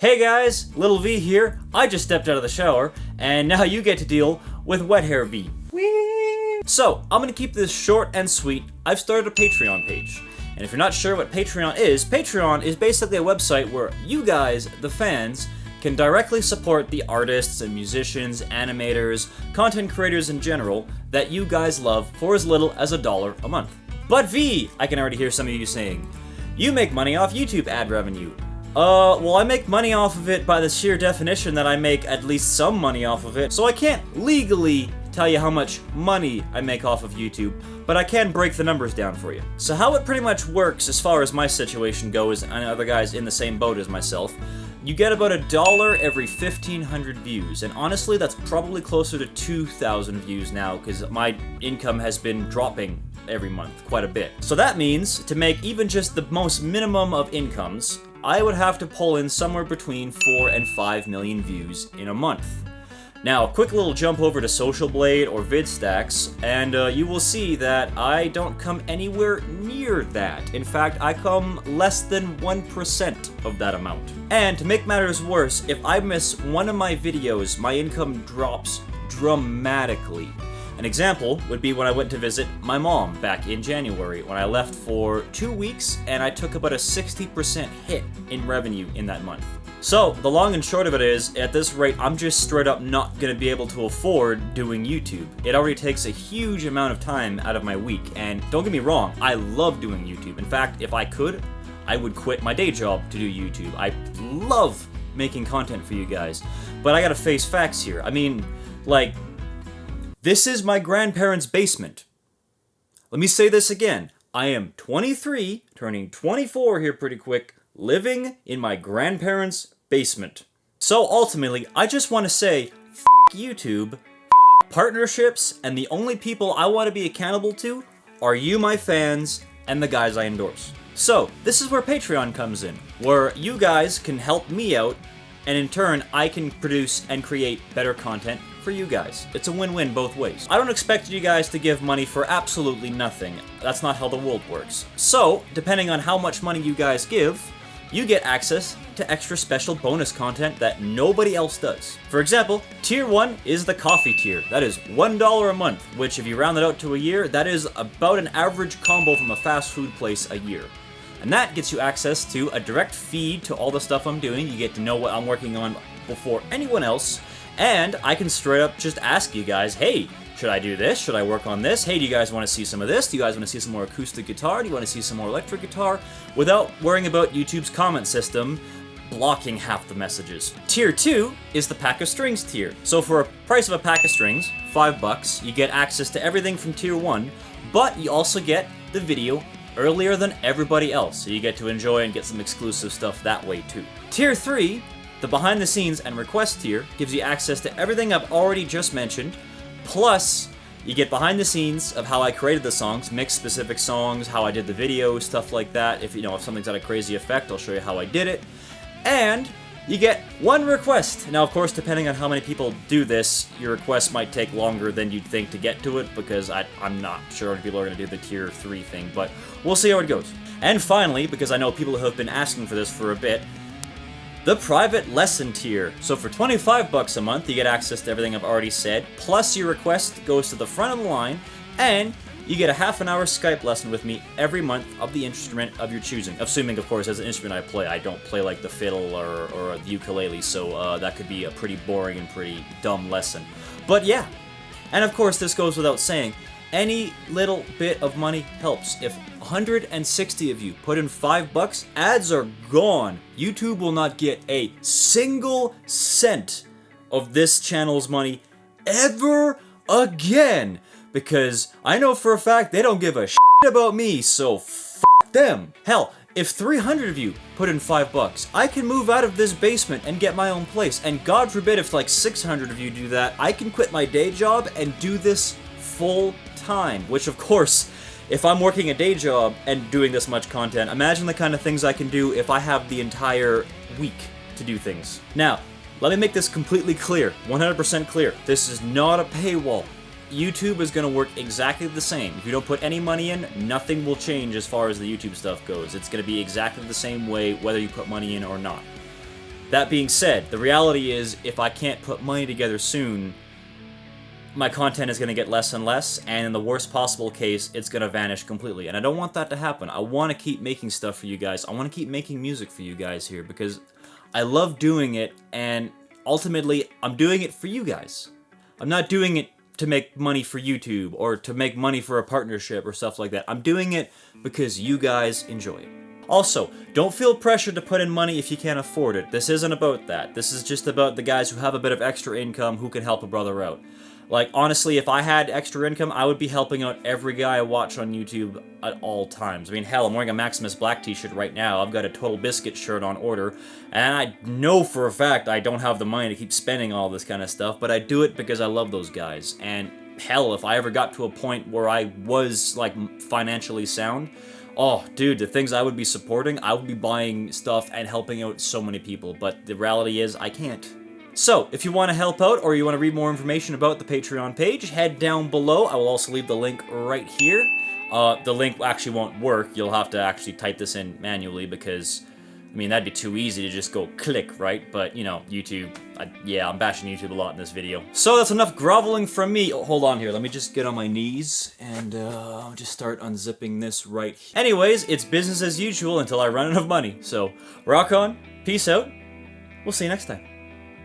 Hey guys, Little V here. I just stepped out of the shower, and now you get to deal with Wet Hair V. Whee! So, I'm gonna keep this short and sweet. I've started a Patreon page. And if you're not sure what Patreon is basically a website where you guys, the fans, can directly support the artists and musicians, animators, content creators in general that you guys love for as little as $1 a month. But V, I can already hear some of you saying, you make money off YouTube ad revenue. Well, I make money off of it by the sheer definition that I make at least some money off of it, so I can't legally tell you how much money I make off of YouTube, but I can break the numbers down for you. So how it pretty much works as far as my situation goes, and other guys in the same boat as myself, you get about $1 every 1,500 views, and honestly that's probably closer to 2,000 views now, because my income has been dropping every month quite a bit. So that means, to make even just the most minimum of incomes, I would have to pull in somewhere between 4 and 5 million views in a month. Now, a quick little jump over to Social Blade or VidStacks, and you will see that I don't come anywhere near that. In fact, I come less than 1% of that amount. And to make matters worse, if I miss one of my videos, my income drops dramatically. An example would be when I went to visit my mom back in January, when I left for 2 weeks and I took about a 60% hit in revenue in that month. So, the long and short of it is, at this rate, I'm just straight up not gonna be able to afford doing YouTube. It already takes a huge amount of time out of my week, and don't get me wrong, I love doing YouTube. In fact, if I could, I would quit my day job to do YouTube. I love making content for you guys, but I gotta face facts here. I mean, like, this is my grandparents' basement. Let me say this again. I am 23, turning 24 here pretty quick, living in my grandparents' basement. So ultimately, I just want to say, f*** YouTube, f*** partnerships, and the only people I want to be accountable to are you, my fans, and the guys I endorse. So, this is where Patreon comes in, where you guys can help me out, and in turn, I can produce and create better content for you guys. It's a win-win both ways. I don't expect you guys to give money for absolutely nothing. That's not how the world works. So, depending on how much money you guys give, you get access to extra special bonus content that nobody else does. For example, Tier 1 is the coffee tier. That is $1 a month, which if you round it out to a year, that is about an average combo from a fast food place a year. And that gets you access to a direct feed to all the stuff I'm doing. You get to know what I'm working on before anyone else. And I can straight up just ask you guys, hey, should I do this? Should I work on this? Hey, do you guys want to see some of this? Do you guys want to see some more acoustic guitar? Do you want to see some more electric guitar? Without worrying about YouTube's comment system blocking half the messages. Tier 2 is the pack of strings tier. So for a price of a pack of strings, $5, you get access to everything from Tier 1, but you also get the video earlier than everybody else, so you get to enjoy and get some exclusive stuff that way too. Tier 3, the behind the scenes and request tier, gives you access to everything I've already just mentioned, plus you get behind the scenes of how I created the songs, mixed specific songs, how I did the videos, stuff like that. If something's had a crazy effect, I'll show you how I did it. And you get one request. Now, of course, depending on how many people do this, your request might take longer than you'd think to get to it, because I'm not sure if people are going to do the Tier 3 thing, but we'll see how it goes. And finally, because I know people who have been asking for this for a bit, the private lesson tier. So for $25 a month, you get access to everything I've already said, plus your request goes to the front of the line, and you get a half-an-hour Skype lesson with me every month of the instrument of your choosing. Assuming, of course, as an instrument I play. I don't play like the fiddle or the ukulele, so that could be a pretty boring and pretty dumb lesson. But yeah, and of course this goes without saying, any little bit of money helps. If 160 of you put in $5, ads are gone. YouTube will not get a single cent of this channel's money ever again. Because I know for a fact they don't give a shit about me, so f*** them. Hell, if 300 of you put in $5, I can move out of this basement and get my own place. And God forbid if like 600 of you do that, I can quit my day job and do this full time. Which of course, if I'm working a day job and doing this much content, imagine the kind of things I can do if I have the entire week to do things. Now, let me make this completely clear, 100% clear. This is not a paywall. YouTube is going to work exactly the same. If you don't put any money in, nothing will change as far as the YouTube stuff goes. It's going to be exactly the same way whether you put money in or not. That being said, the reality is, if I can't put money together soon, my content is going to get less and less, and in the worst possible case, it's going to vanish completely. And I don't want that to happen. I want to keep making stuff for you guys. I want to keep making music for you guys here, because I love doing it, and ultimately, I'm doing it for you guys. I'm not doing it to make money for YouTube, or to make money for a partnership, or stuff like that. I'm doing it because you guys enjoy it. Also, don't feel pressured to put in money if you can't afford it. This isn't about that. This is just about the guys who have a bit of extra income who can help a brother out. Like, honestly, if I had extra income, I would be helping out every guy I watch on YouTube at all times. I mean, hell, I'm wearing a Maximus Black t-shirt right now. I've got a Total Biscuit shirt on order, and I know for a fact I don't have the money to keep spending all this kind of stuff, but I do it because I love those guys. And hell, if I ever got to a point where I was, like, financially sound, oh, dude, the things I would be supporting, I would be buying stuff and helping out so many people, but the reality is, I can't. So, if you want to help out, or you want to read more information about the Patreon page, head down below. I will also leave the link right here. The link actually won't work. You'll have to actually type this in manually, because, I mean, that'd be too easy to just go click, right? But, you know, YouTube, yeah, I'm bashing YouTube a lot in this video. So that's enough groveling from me. Oh, hold on here, let me just get on my knees, and I'll just start unzipping this right here. Anyways, it's business as usual until I run out of money. So, rock on, peace out, we'll see you next time.